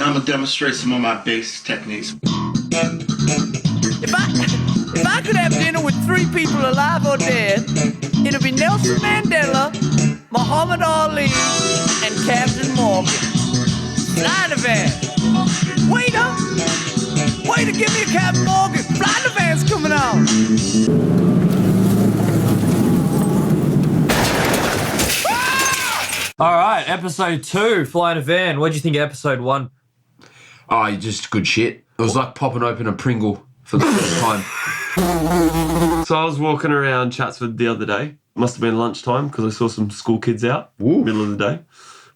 Now I'm gonna demonstrate some of my base techniques. If I could have dinner with 3 people alive or dead, it'd be Nelson Mandela, Muhammad Ali, and Captain Morgan. Fly the van. Waiter, give me a Captain Morgan. Fly the van's coming on. All right, episode 2, Flying a Van. What do you think of episode 1? Oh, just good shit. It was like popping open a Pringle for the first time. So I was walking around Chatswood the other day. Must have been lunchtime because I saw some school kids out, middle of the day.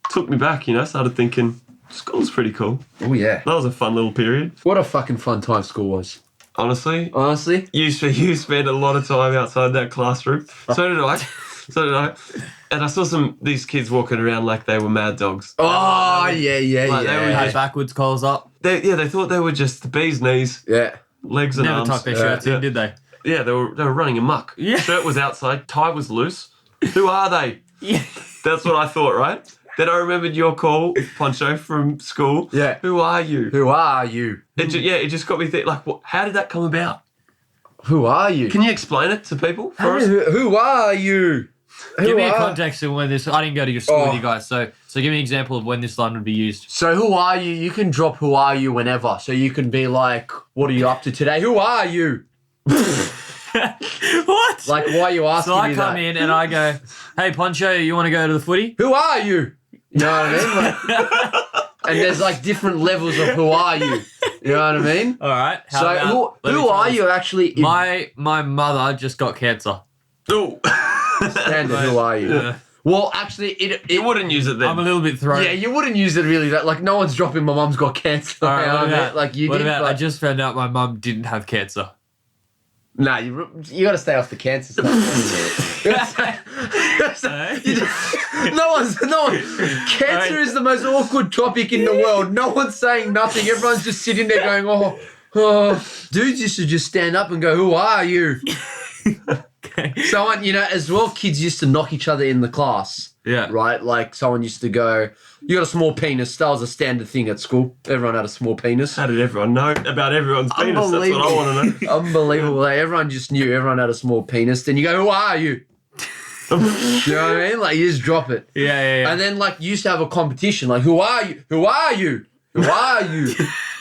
Took me back, started thinking, school's pretty cool. Oh, yeah. That was a fun little period. What a fucking fun time school was. Honestly, You you spent a lot of time outside that classroom. So did I. And I saw these kids walking around like they were mad dogs. Oh, yeah. They were Had backwards collars up. They thought they were just the bee's knees, Yeah. legs and Never arms. tucked their shirts in, did they? Yeah, they were running amok. Yeah. Shirt was outside, tie was loose. Who are they? Yeah. That's what I thought, right? Then I remembered your call, Poncho, from school. Yeah. Who are you? Who are you? It just got me thinking, like, how did that come about? Who are you? Can you explain it to people for us? Who are you? Give me a context of when this... I didn't go to your school with you guys, so give me an example of when this line would be used. So who are you? You can drop who are you whenever. So you can be like, what are you up to today? Who are you? What? Like, why are you asking So I me come that? in and I go, hey, Poncho, you want to go to the footy? Who are you? You know what I mean? Like, and there's like different levels of who are you. You know what I mean? All right. So who are you actually? My mother just got cancer. Oh, Standard, who are you? Yeah. Well, actually, you wouldn't use it then. I'm a little bit thrown. yeah, you wouldn't use it really. That like no one's dropping. My mum's got cancer. All right, you know what what I mean? about, Like you what did. about but, I just found out my mum didn't have cancer. Nah, you got to stay off the cancer stuff. No one. Cancer is the most awkward topic in the world. No one's saying nothing. Everyone's just sitting there going, oh. Dudes used to just stand up and go, who are you? Okay. Someone, as well, kids used to knock each other in the class. Yeah. Right? Like someone used to go, you got a small penis. That was a standard thing at school. Everyone had a small penis. How did everyone know about everyone's penis? That's what I want to know. Unbelievable. Like, everyone just knew everyone had a small penis. Then you go, who are you? You know what I mean? Like, you just drop it. Yeah. And then, like, you used to have a competition. Like, who are you? Who are you? Who are you?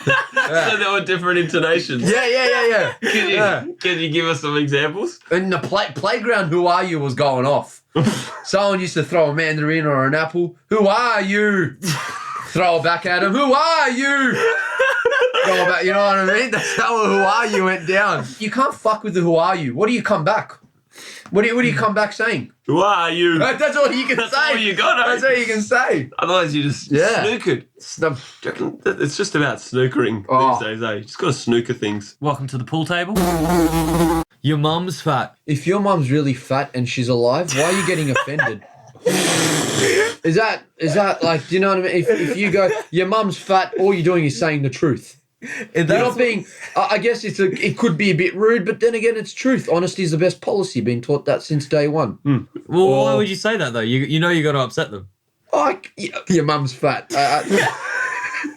So there were different intonations. Yeah. Can you give us some examples? In the playground, who are you was going off. Someone used to throw a mandarin or an apple. Who are you? Throw it back at him. Who are you? Throw it back. You know what I mean? That's how who are you went down. You can't fuck with the who are you. What do you come back? What do you come back saying? Who are you? That's all you can That's say. all you got, eh? That's all you can say. Otherwise you just snookered. Do you reckon it's just about snookering these days, eh? You just got to snooker things. Welcome to the pool table. Your mum's fat. If your mum's really fat and she's alive, why are you getting offended? Is that like, do you know what I mean? If you go, your mum's fat, all you're doing is saying the truth. You're not being, I guess it could be a bit rude, but then again, it's truth. Honesty is the best policy. Been taught that since day one. Well, why would you say that, though? You know you got to upset them. Oh, your mum's fat.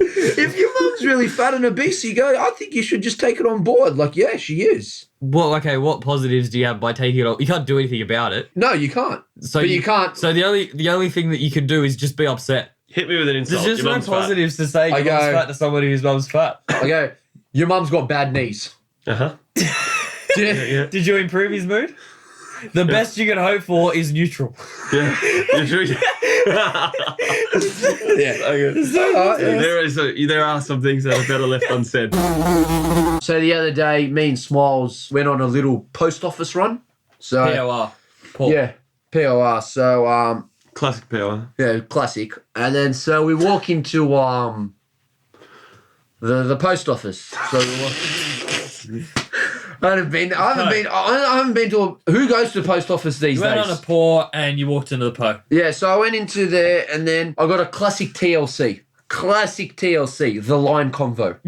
If your mum's really fat and obese, you go, I think you should just take it on board. Like, yeah, she is. Well, okay, what positives do you have by taking it off? You can't do anything about it. No, you can't. So but you can't. So the only thing that you can do is just be upset. Hit me with an insult. There's just Your no mum's fat. positives to say your mum's fat to somebody whose mum's fat. I go, your mum's got bad knees. Uh-huh. Did you improve his mood? The best you can hope for is neutral. Yeah. There are some things that are better left unsaid. So the other day, me and Smiles went on a little post office run. So POR. Paul. yeah, POR. So Classic power. yeah, classic. And then so we walk into the post office. So I haven't been to who goes to the post office these You went days? on a pour and you walked into the po. Yeah, so I went into there and then I got a classic TLC. Classic TLC, the line convo.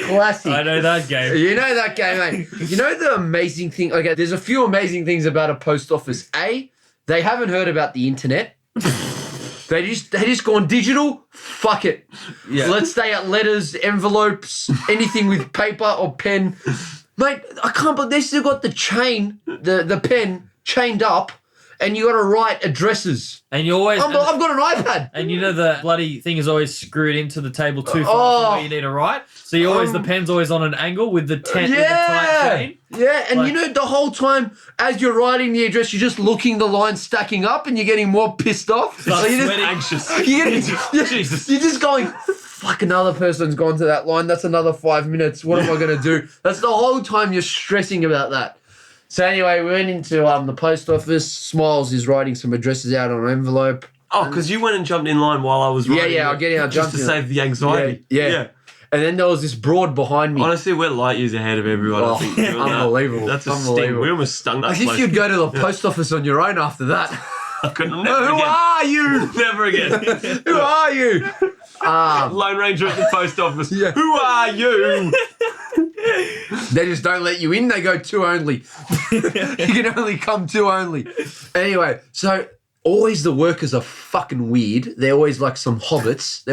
Classic. I know that game. You know that game, mate. You know the amazing thing? Okay, there's a few amazing things about a post office. A, they haven't heard about the internet. They just gone digital. Fuck it. Yeah. Let's stay at letters, envelopes, anything with paper or pen. Mate, I can't believe they still got the chain, the pen chained up, and you got to write addresses. And you always... I've got an iPad. And you know the bloody thing is always screwed into the table too far from where you need to write. So you always the pen's always on an angle with the with the tight chain. Yeah, and Like- you know the whole time as you're writing the address, you're just looking the lines stacking up, and you're getting more pissed off. Start you're sweating. Anxious. you're just going, fuck, another person's gone to that line. That's another 5 minutes. What am I going to do? That's the whole time you're stressing about that. So anyway, we went into the post office. Smiles is writing some addresses out on an envelope. Oh, because you went and jumped in line while I was writing. Yeah, I'll get in. I just jumped to in. save the anxiety. Yeah. And then there was this broad behind me. Honestly, we're light years ahead of everyone. Oh, I think, doing that. unbelievable. That's a sting. Unbelievable. We almost stung that As if bloke. you'd go to the post office on your own after that. I couldn't. Never Who again. are you? Never again. Who are you? Lone Ranger at the post office. Yeah. Who are you? They just don't let you in. They go two only. You can only come two only. Anyway, so always the workers are fucking weird. They're always like some hobbits.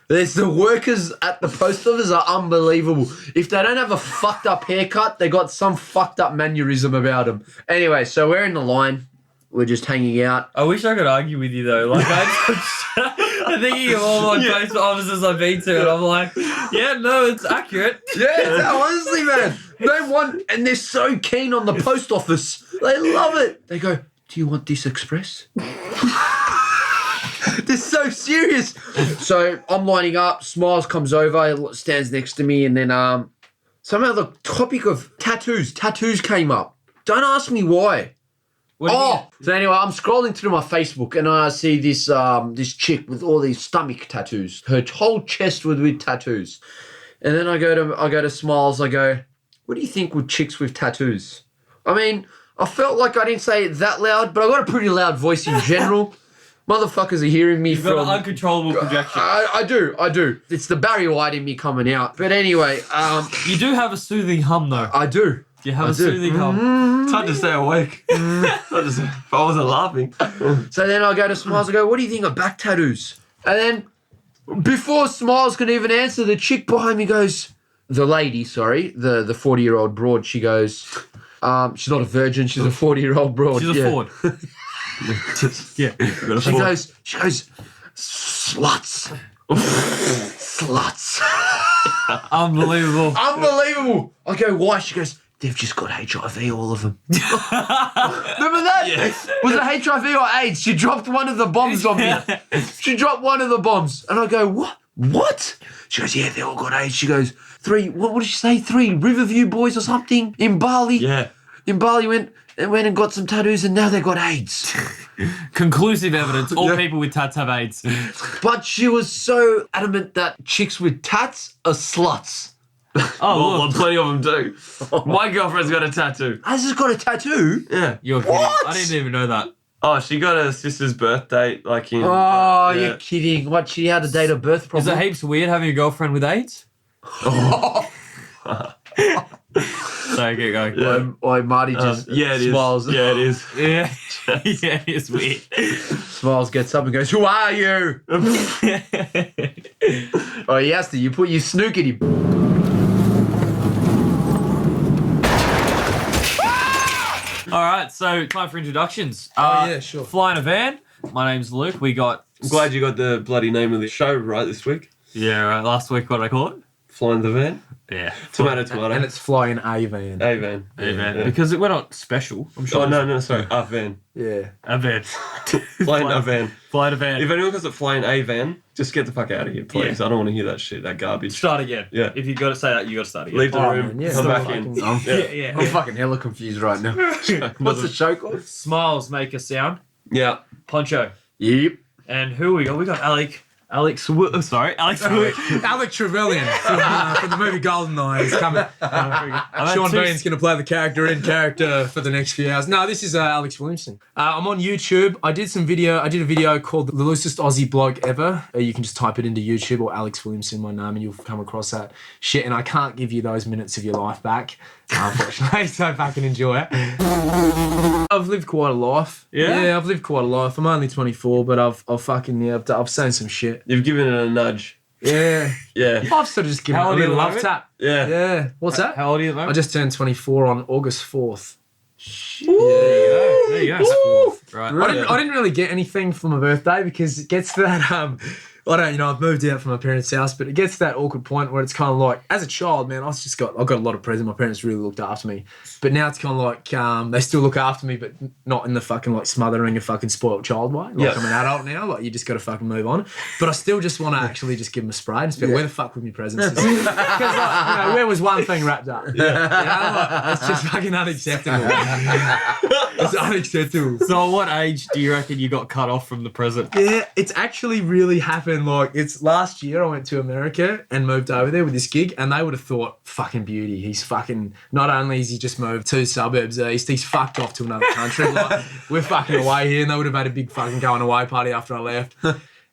There's the workers at the post office are unbelievable. If they don't have a fucked up haircut, they got some fucked up mannerism about them. Anyway, so we're in the line. We're just hanging out. I wish I could argue with you though. Like I'm thinking of all my post offices I've been to, and I'm like, yeah, no, it's accurate. Yeah, honestly, man. They want, and they're so keen on the post office. They love it. They go, do you want this express? They're so serious. So I'm lining up. Smiles comes over, stands next to me, and then somehow the topic of tattoos came up. Don't ask me why. What do you mean? So anyway, I'm scrolling through my Facebook and I see this this chick with all these stomach tattoos. Her whole chest with tattoos. And then I go to Smiles. I go, what do you think with chicks with tattoos? I mean, I felt like I didn't say it that loud, but I got a pretty loud voice in general. Motherfuckers are hearing me You've got an uncontrollable projection. I do. It's the Barry White in me coming out. But anyway, You do have a soothing hum though. I do. You have I a do. soothing hum. It's hard to stay awake. If I wasn't laughing. So then I go to Smiles, I go, what do you think of back tattoos? And then before Smiles can even answer, the chick behind me goes, the 40-year-old broad, she goes, she's not a virgin, she's a 40-year-old broad. She's a Ford. Yeah. She goes, sluts. Sluts. Unbelievable. Unbelievable. I go, why? She goes, they've just got HIV, all of them. Remember that? Yes. Was it HIV or AIDS? She dropped one of the bombs on me. She dropped one of the bombs. And I go, what? What? She goes, yeah, they all got AIDS. She goes, what did she say? 3 Riverview boys or something in Bali. Yeah. In Bali went and got some tattoos and now they got AIDS. Conclusive evidence. All people with tats have AIDS. But she was so adamant that chicks with tats are sluts. Oh, Well, look. plenty of them do. My girlfriend's got a tattoo. Has just got a tattoo? Yeah. You're kidding. What? I didn't even know that. Oh, she got her sister's birthday, like in. Oh, yeah. you're kidding. What, she had a date of birth Is problem? it heaps weird having a girlfriend with AIDS? Sorry, get going. Yeah. Oi, Marty just Yeah, it is. smiles. Yeah, it is. Yeah. Yeah, it's weird. Smiles, gets up and goes, who are you? Oh, he has to. You put your snook at him. All right, so time for introductions. Yeah, sure. Flying a van. My name's Luke. We got... I'm glad you got the bloody name of the show right this week. Yeah, right. Last week, what did I call it? Flying the van. Yeah. Tomato, tomato. And it's flying a van. A van. Hey, man. Because we're not special. I'm sure. Oh, no, sorry. A van. Yeah. A van. Flying a van. Flying a van. If anyone calls it flying a van, just get the fuck out of here, please. Yeah. I don't want to hear that shit, that garbage. Start again. Yeah. If you got to say that, you got to start again. Leave the Oh, room, man, yeah. come Still back fucking- in. I'm- Yeah. I'm fucking hella confused right now. What's the show called? Smiles make a sound. Yeah. Poncho. Yep. And who we got? We got Alex Wood. Alex Wood. Alec Trevelyan from the movie GoldenEye is coming. had Sean two- Bean's going to play the character for the next few hours. No, this is Alex Williamson. I'm on YouTube. I did a video called The Loosest Aussie Bloke Ever. You can just type it into YouTube or Alex Williamson, my name, and you'll come across that shit. And I can't give you those minutes of your life back. unfortunately, so fucking enjoy it. I've lived quite a life. Yeah? I've lived quite a life. I'm only 24, but I've seen some shit. You've given it a nudge. Yeah. Yeah. I've sort of just given it How a old are you little at love the tap. Yeah. Yeah. What's that? How old are you at the I moment? just turned 24 on August 4th. There you go. Right. I didn't really get anything for my birthday because it gets to that I've moved out from my parents' house, but it gets to that awkward point where it's kind of like, as a child, man, I got a lot of presents. My parents really looked after me, but now it's kind of like they still look after me, but not in the fucking like smothering a fucking spoiled child way. Like I'm an adult now, like you just got to fucking move on. But I still just want to actually just give them a spray and just be like, where the fuck were my presents? Because like, where was one thing wrapped up? Like, it's just fucking unacceptable. It's unacceptable. So at what age do you reckon you got cut off from the present? Yeah, it's actually really happened. Like, it's last year I went to America and moved over there with this gig, and they would have thought, fucking beauty. He's fucking, not only has he just moved 2 suburbs east, he's fucked off to another country. Like, we're fucking away here, and they would have had a big fucking going away party after I left.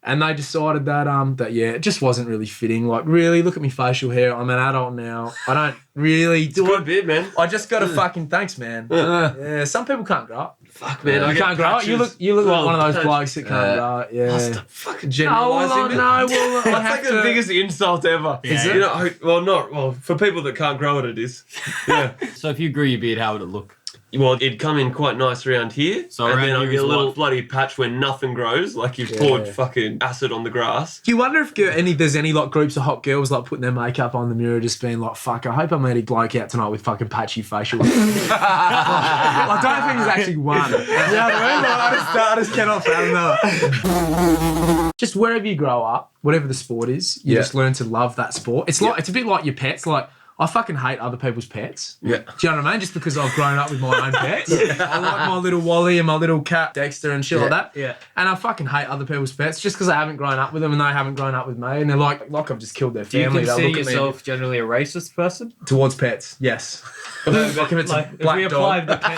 And they decided that it just wasn't really fitting. Like, really, look at me facial hair. I'm an adult now. I don't really do Good it. bit, man. I just got to fucking, thanks, man. Yeah, some people can't grow up. Fuck, man. You can't grow up. You look like one of those blokes that can't grow up. Yeah. Stop fucking Oh, generalising, well, man. no, well, I That's have like to. the biggest insult ever. Is it? You know, for people that can't grow it is. Yeah. So if you grew your beard, how would it look? Well, it'd come in quite nice around here. So and around then I'd here get a is little what? bloody patch where nothing grows, like you've poured fucking acid on the grass. Do you wonder if there's any like groups of hot girls like putting their makeup on the mirror, just being like, "Fuck, I hope I made a bloke out tonight with fucking patchy facial." I don't think there's actually one. Yeah, I just cannot fathom that. Just wherever you grow up, whatever the sport is, you just learn to love that sport. It's like it's a bit like your pets. Like, I fucking hate other people's pets. Yeah. Do you know what I mean? Just because I've grown up with my own pets. I like my little Wally and my little cat Dexter and shit like that. Yeah. And I fucking hate other people's pets just because I haven't grown up with them and they haven't grown up with me. And they're like I've just killed their Do you family. consider They'll look at yourself generally a racist person? me towards pets. Yes. Like if it's Like, a if black we dog. applied the pet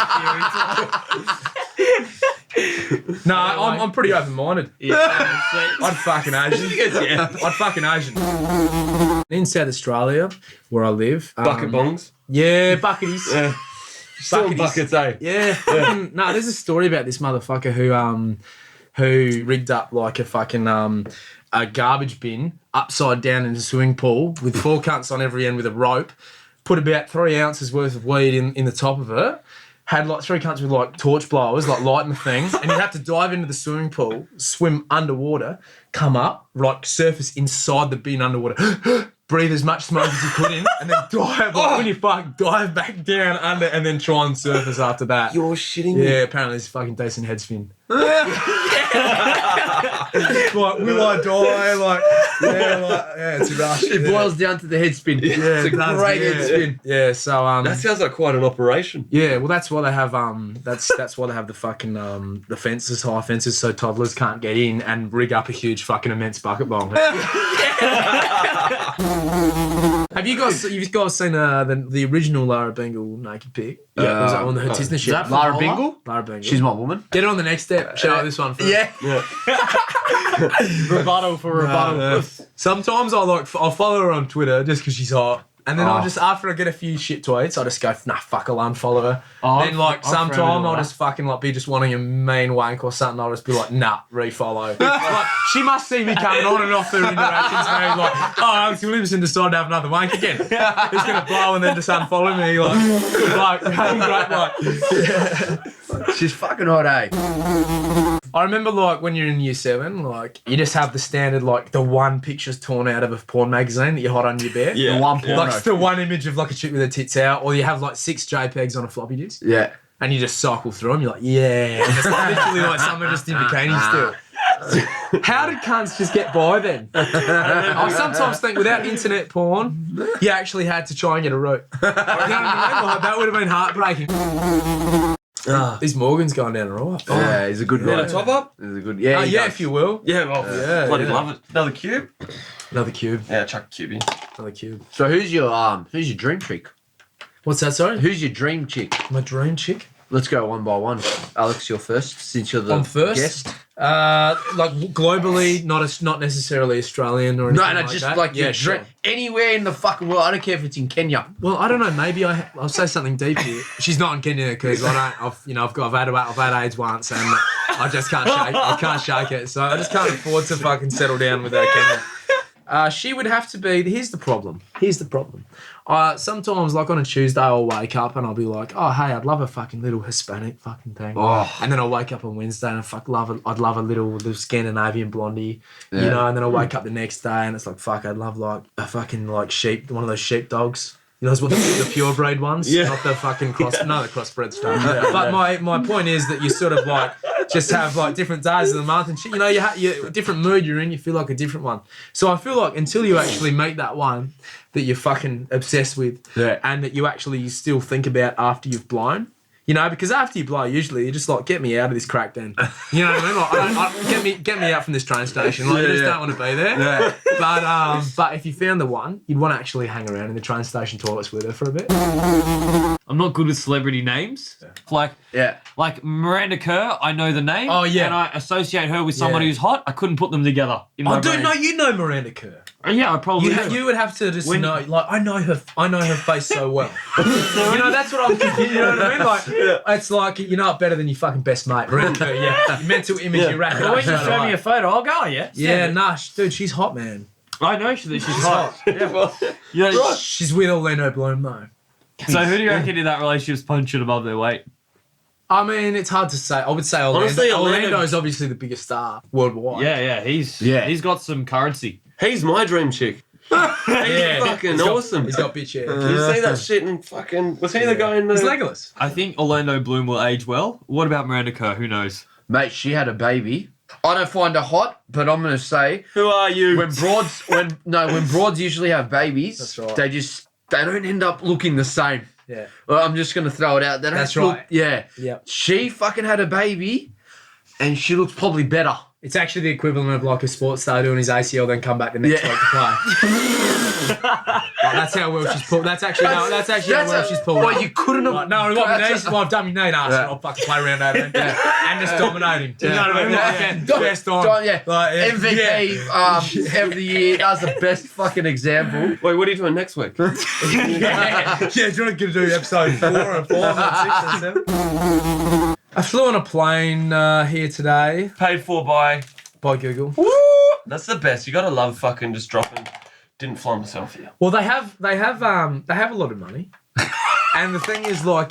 No, I'm pretty open-minded. theory to I'd fucking Asian. I'd fucking Asian. In South Australia, where I live. Bucket bongs. Yeah, bucketies. Yeah. Still Bucketies. buckets, eh? Yeah. Fucking, no, there's a story about this motherfucker who rigged up like a fucking a garbage bin upside down in a swimming pool with 4 cunts on every end with a rope, put about 3 ounces worth of weed in the top of it, had like 3 cunts with like torch blowers, like lighting the things, and you'd have to dive into the swimming pool, swim underwater, come up, like surface inside the bin underwater, breathe as much smoke as you could in, and then dive, like when you dive back down under, and then try and surface after that. You're shitting me. Yeah, apparently it's a fucking decent head spin. Like, will I die? Like, it's a rush. It boils down to the head spin. Yeah, It's a great head spin. Yeah, so That sounds like quite an operation. yeah, well that's why they have that's why they have the fucking the fences, high fences, so toddlers can't get in and rig up a huge fucking immense bucket bong. Have you guys seen the original Lara Bingle naked pic? Yeah, was that on the Tisna shit? that Lara Bingle? Lara Bingle. She's my woman. Get it on the next step. Show this one first. Yeah. rebuttal for rebuttal. Sometimes I'll follow her on Twitter just because she's hot. And then I'll just, after I get a few shit tweets, I'll just go, nah, fuck, I'll unfollow her. Then, like, sometime I'll just fucking, like, be just wanting a mean wank or something. I'll just be like, nah, refollow. Like, she must see me coming on and off her interactions, man. Like, oh, Alex Williamson decided to have another wank again. He's going to blow and then just unfollow me. Like, good bloke. Great bloke. She's fucking hot, eh? I remember, like, when you're in year 7, like, you just have the standard, like, the one picture's torn out of a porn magazine that you hide under your bed. Yeah. The one porno. Like, still one image of, like, a chick with her tits out, or you have, like, 6 JPEGs on a floppy disk, Yeah. and you just cycle through them, you're like, yeah. And it's like, literally, like, someone just in bikini still. How did cunts just get by then? I sometimes think without internet porn, you actually had to try and get a route. You know what I mean? Like, that would have been heartbreaking. This Morgan's going down the right. Yeah, he's a good Got guy. a top up? He's a good. Yeah, he Yeah, does. if you will. Yeah, well, bloody yeah. love it. Another cube? Another cube. Yeah, chuck a cube in. Another cube. So who's your dream chick? What's that, sorry? Who's your dream chick? My dream chick? Let's go one by one. Alex, you're first since you're the I'm first? guest. Like globally, not necessarily Australian or anything No, just that. like yeah, your sure. anywhere in the fucking world. I don't care if it's in Kenya. Well, I don't know. Maybe I'll say something deep here. She's not in Kenya because I've had AIDS once and I just can't shake. I can't shake it, so I just can't afford to fucking settle down with her Kenya. She would have to be. Here's the problem. Sometimes, like on a Tuesday, I'll wake up and I'll be like, "Oh, hey, I'd love a fucking little Hispanic fucking thing." Oh. And then I'll wake up on Wednesday and I'd love a little Scandinavian blondie, you know. And then I'll wake up the next day and it's like, "Fuck, I'd love like a fucking like sheep, one of those sheep dogs." You know, what the purebred ones, not the fucking the crossbred stuff. But my point is that you sort of like just have like different days of the month and shit. You know, you different mood you're in, you feel like a different one. So I feel like until you actually meet that one that you're fucking obsessed with, and that you actually still think about after you've blown. You know, because after you blow, usually you're just like, get me out of this crack den. You know what I mean? Like, get me out from this train station. Like, you just don't want to be there. Yeah. But if you found the one, you'd want to actually hang around in the train station toilets with her for a bit. I'm not good with celebrity names. Like Miranda Kerr, I know the name. Oh, yeah. And I associate her with someone who's hot. I couldn't put them together in my brain. You know Miranda Kerr. Yeah, I probably do. You would have to just know. Like, I know her face so well. You know, that's what I'm thinking. You know what I mean? Like, it's like you know it better than your fucking best mate. Miranda Kerr. Yeah, your mental image. You rack it But up. when you show me a photo, I'll go. Yeah. Yeah, nah, dude, she's hot, man. I know that she's hot. Yeah, well, you know, She's with Orlando Bloom though. so who do you reckon in that relationship's punching above their weight? I mean, it's hard to say. I would say Orlando. Honestly, Orlando's obviously the biggest star worldwide. Yeah, he's got some currency. He's my dream chick. He's fucking awesome. He's got bitch hair. You see that shit and fucking... Was he the guy in the... He's Legolas. I think Orlando Bloom will age well. What about Miranda Kerr? Who knows? Mate, she had a baby. I don't find her hot, but I'm gonna say Who are you? when broads usually have babies, That's right. they don't end up looking the same. Yeah. Well, I'm just gonna throw it out. They don't That's look, right. Yeah. Yeah. She fucking had a baby, and she looks probably better. It's actually the equivalent of like a sports star doing his ACL, then come back the next week to play. Like, that's how well she's pulled. That's actually how well she's pulled. Well, you couldn't have. Like, no, I've got my knees. Well, I've done my knee. Nah, so I'll fucking play around that then. And just dominating. Do you know what I mean? Like, best on. MVP of the year. That was the best fucking example. Wait, what are you doing next week? Yeah, do you want to do episode 4 or 6 or 7? I flew on a plane here today Paid for by... Google. Woo! That's the best. You gotta love fucking just dropping... Didn't fly myself here. Well, they have a lot of money, and the thing is, like,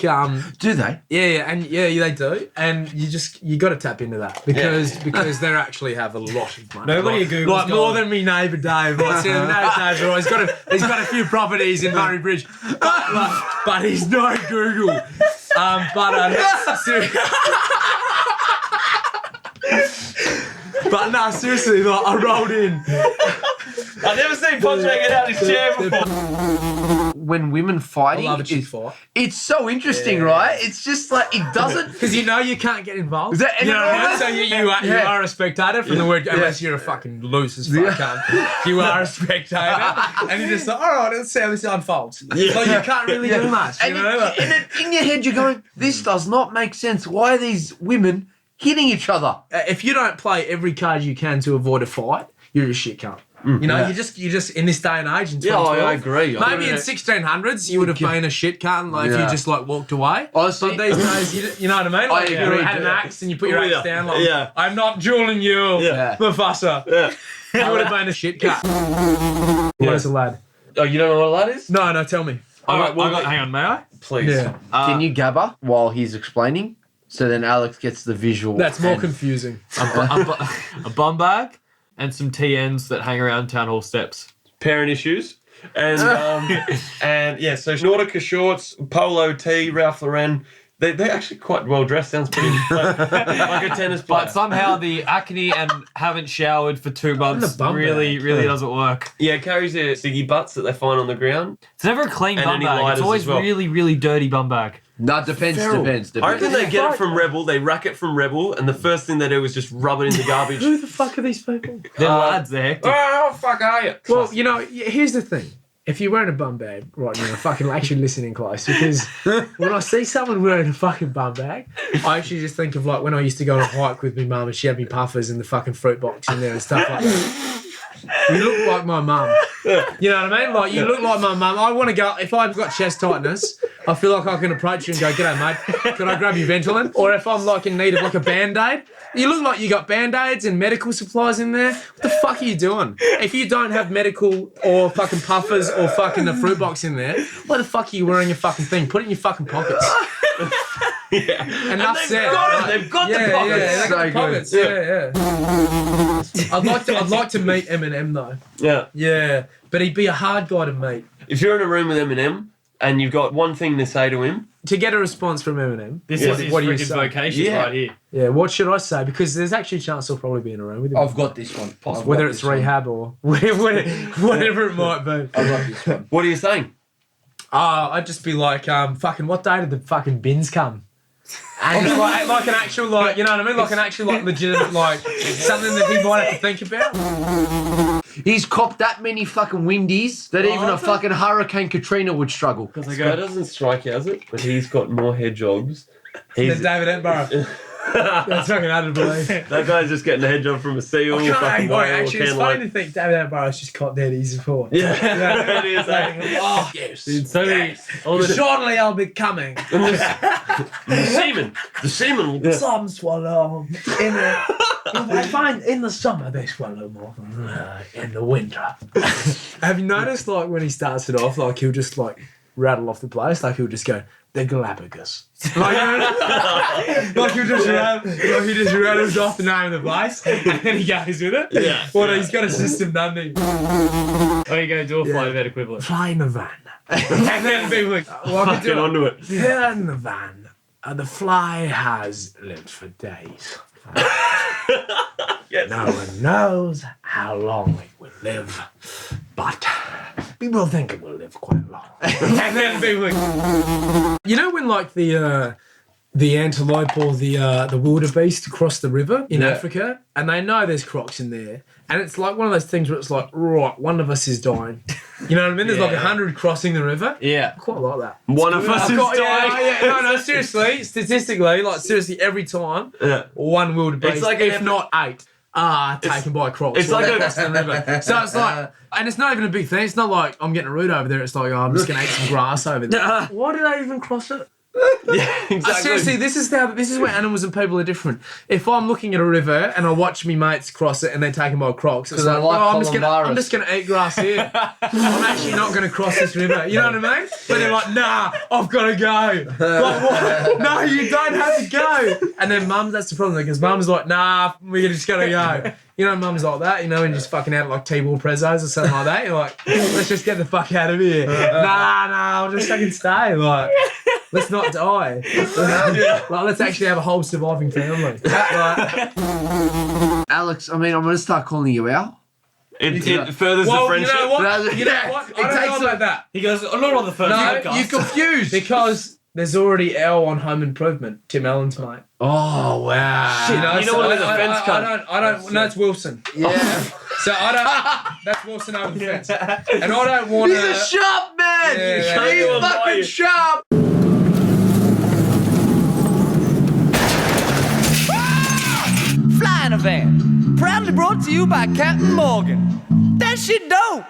Do they? yeah, they do, and you got to tap into that because they actually have a lot of money. Nobody like, at Google's like more gone. than me neighbour Dave. Like, see, the neighbour Dave's all right. He's got a few properties in Murray Bridge, but he's no Google. But no, seriously, like, I rolled in. I've never seen Poncho get out of his chair before. When women fighting, I love a chick fight. it's so interesting, right? It's just like it doesn't. Because you know you can't get involved. And You know what I mean? all So you are a spectator from the word, unless you're a fucking loose as fuck cunt. You are a spectator. And you're just like, all right, let's see how this unfolds. So you can't really do much. You And, know? in your head, you're going, this does not make sense. Why are these women hitting each other? If you don't play every card you can to avoid a fight, you're a shit cunt. You know, you just in this day and age in 2012. I agree. Maybe in 1600s you would have been a shit cunt, like if you just like walked away. Honestly, But these days, you know what I mean? Like if you agree, had an yeah. axe and you put your axe down, like, Yeah. I'm not dueling you, Yeah. Mufasa. Yeah. You would have been a shit cunt. What is a lad? Oh, you don't know what that is? No, tell me. Hang on, may I? Please. Yeah. can you gabber while he's explaining? So then Alex gets the visual. That's more and- confusing. A bum bag and some TNs that hang around town hall steps. Parent issues. And and yeah, so Nautica shorts, polo tee, Ralph Lauren. They're actually quite well dressed. Sounds pretty like a tennis player. But somehow the acne and haven't showered for 2 months the bum really bag. doesn't work. Yeah, carries their ciggy butts that they find on the ground. It's never a clean And bum any bag. It's lighters always as well. really dirty bum bag. No, depends. I reckon they get it from Rebel, they rack it from Rebel, and the first thing they do is just rub it in the garbage. Who the fuck are these people? They're lads, they're hectic. Oh, fuck are you? Well, you know, here's the thing. if you're wearing a bum bag right now, fucking actually listening close, because when I see someone wearing a fucking bum bag, I actually just think of like when I used to go on a hike with my mum and she had me puffers in the fucking fruit box in there and stuff like that. You look like my mum. You know what I mean? Like, you look like my mum. I want to go, if I've got chest tightness, I feel like I can approach you and go, g'day, mate. Can I grab you Ventolin? Or if I'm like in need of like a Band-Aid, you look like you got Band-Aids and medical supplies in there. What the fuck are you doing? If you don't have medical or fucking puffers or fucking the fruit box in there, why the fuck are you wearing your fucking thing? Put it in your fucking pockets. Enough said. They've got the pockets. Yeah, they got the pockets. Yeah. I'd like to meet Eminem though. Yeah. Yeah, but he'd be a hard guy to meet. If you're in a room with Eminem and you've got one thing to say to him, To get a response from Eminem, This is his what do you freaking say? vocation right here. Yeah, what should I say? Because there's actually a chance I'll probably be in a room with him. I've got this one. Whether it's rehab or whatever it might be. I've got this one. what are you saying? I'd just be like, fucking, what day did the fucking bins come? And just like an actual, like, you know what I mean? Like an actual, like, legitimate, like, something that he might have to think about. He's copped that many fucking windies that even a fucking Hurricane Katrina would struggle. Because that doesn't strike you, has it? But he's got more head jobs. There's David Attenborough. That's fucking hard to believe. That guy's just getting a head job from a seal. Fucking whale, Actually, it's funny to think David Attenborough's just caught dead easy before. Yeah, it is. Oh, yes. Dude, so many. All the, Shortly I'll be coming. The semen will Some swallow I find in the summer they swallow more than in the winter. Have you noticed, like, when he starts it off, like, he'll just, like, rattle off the place, like, he'll just go, the Galapagos. Like, he just rattles off the name of the place, and then he goes with it. Yeah. Well, he's got a system, doesn't he? oh, you go do a flight event equivalent. Fly in the van. And then people like, well, I could Fucking do it. onto it. Here in the van, the fly has lived for days. Yes. No one knows how long it will live, but people think it will live quite long. And then people like, you know when like the antelope or the wildebeest cross the river in Africa, and they know there's crocs in there, and it's like one of those things where it's like, right, one of us is dying. You know what I mean? There's like 100 crossing the river. Yeah. I quite like that. One of us is dying. No, seriously, statistically, like seriously, every time, one wildebeest, It's like if not 8, are taken by crocs. It's like crossing the river. So it's like, and it's not even a big thing. It's not like I'm getting a root over there. It's like, oh, I'm just gonna eat some grass over there. Why do they even cross it? Yeah, exactly. Seriously, this is where animals and people are different. If I'm looking at a river and I watch me mates cross it and they're taken by crocs, it's like, I'm just gonna eat grass here. I'm actually not gonna cross this river. You know what I mean? But they're like, nah, I've gotta go. Like, what? No, you don't have to go. And then mums, that's the problem, because mum's like, nah, we're just gonna go. You know, mums like that, you know, and just fucking out like T-ball prezos or something like that. You're like, let's just get the fuck out of here. Nah, I'll just fucking stay. Like, let's not die. Like, let's actually have a whole surviving family. Like, Alex, I mean, I'm going to start calling you out. It furthers the well, friendship. you know what? You know what? I don't know about that. He goes, I'm not on the first podcast. You're confused. Because there's already L on Home Improvement, Tim Allen's mate. Oh, wow. You don't want to be the fence cut. I don't. No, it's Wilson. Yeah. So I don't. That's Wilson over the fence. And I don't want to. He's a sharp man. Yeah, He's fucking sharp. Flying a van. Proudly brought to you by Captain Morgan. That shit dope.